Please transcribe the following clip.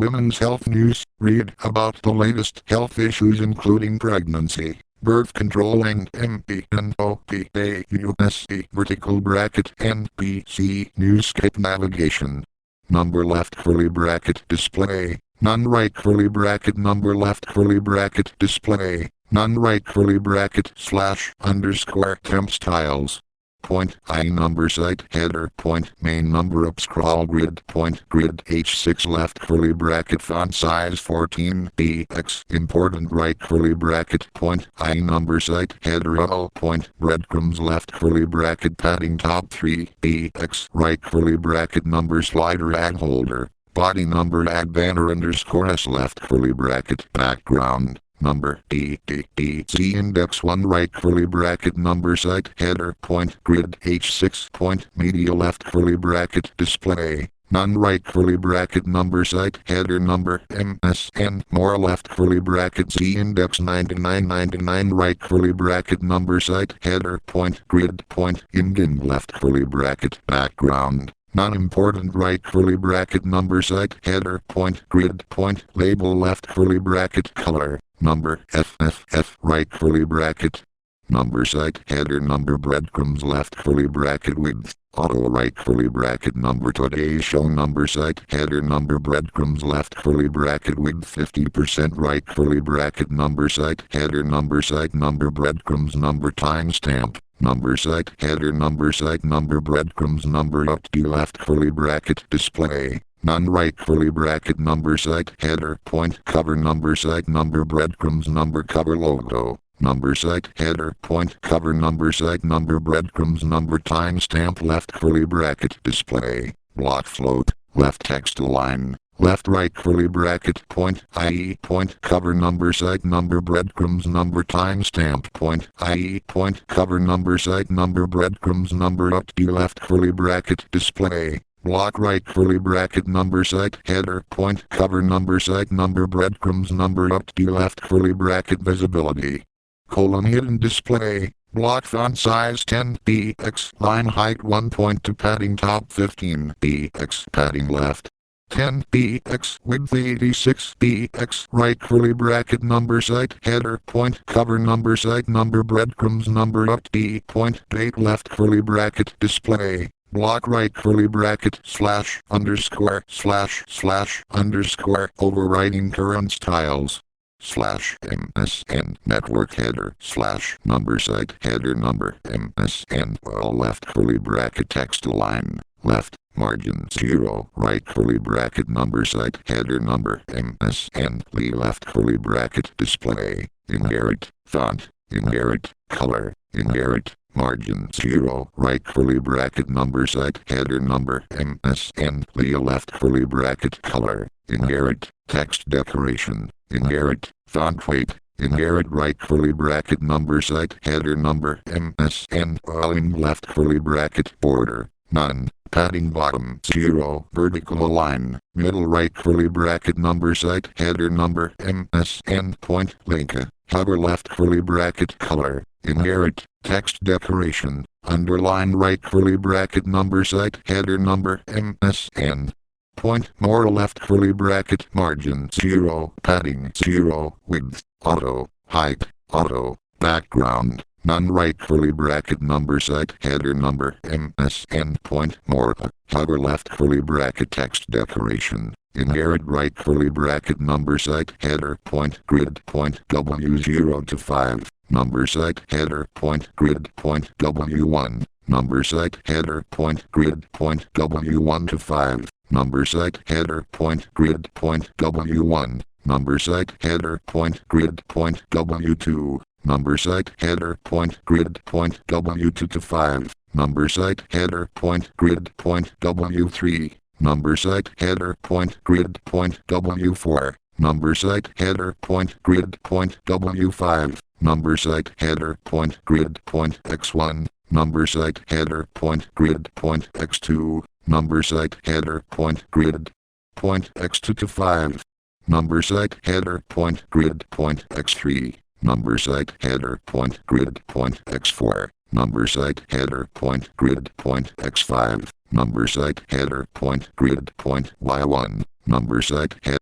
Women's health news. Read about the latest health issues including pregnancy, birth control and MPNOPAUSE vertical bracket NBC newscape navigation. Number left curly bracket display. None right curly bracket number left curly bracket display. None right curly bracket / temp styles. Point I number site header point main number up scroll grid point grid H6 left curly bracket font size 14 px important right curly bracket point I number site header all point breadcrumbs left curly bracket padding top 3 px right curly bracket number slider ag holder body number ag banner _s left curly bracket background number Z index 1 right curly bracket number site header point grid H6 point media left curly bracket display none right curly bracket number site header number MSN more left curly bracket Z index 9999 right curly bracket number site header point grid point Indian left curly bracket background non-important right curly bracket number site header point grid point label left curly bracket color number FFF right curly bracket number site header number breadcrumbs left curly bracket width auto right curly bracket number today's show number site header number breadcrumbs left curly bracket width 50% right curly bracket number site header number breadcrumbs number timestamp number site header number breadcrumbs number up to left curly bracket display none right curly bracket number site header point cover number site number breadcrumbs number cover logo number site header point cover number site number breadcrumbs number timestamp left curly bracket display block float left text align left right curly bracket point IE point cover number site number breadcrumbs number timestamp point IE point cover number site number breadcrumbs number up to left curly bracket display block right curly bracket number site header point cover number site number breadcrumbs number up to left curly bracket visibility hidden display block font size 10 px line height 1 point to padding top 15 px padding left 10 px width 86 px right curly bracket number site header point cover number site number breadcrumbs number up to point date left curly bracket display block right curly bracket / underscore overriding current styles /MSN network header / number site header number MSN all left curly bracket text align left margin 0 right curly bracket number site header number MSN left curly bracket display inherit font inherit color inherit margin 0 right curly bracket number site header number MSN left curly bracket color inherit text decoration inherit font weight inherit right curly bracket number site header number MSN in left curly bracket border none padding bottom 0 vertical align middle right curly bracket number site header number MSN point link cover left curly bracket color inherit text decoration underline right curly bracket number site header number MSN point more left curly bracket margin 0 padding 0 width auto height auto background none right curly bracket number site header number MSN point more cover left curly bracket text decoration inherit right curly bracket number site header point grid point W0 to 5 number site header point grid point W1 number site header point grid point W1 to 5 number site header point grid point W1 number site header point grid point W2 number site header point grid point W2 to 5 number site header point grid point W3 number site header point grid point W4 number site header point grid point W5 number site header point grid point X1 number site header point grid point X2 number site header point grid point X2 to 5 number site header point grid point X3 number site header point grid point X4 number site header point grid point X5 number site header point grid point Y1 number site header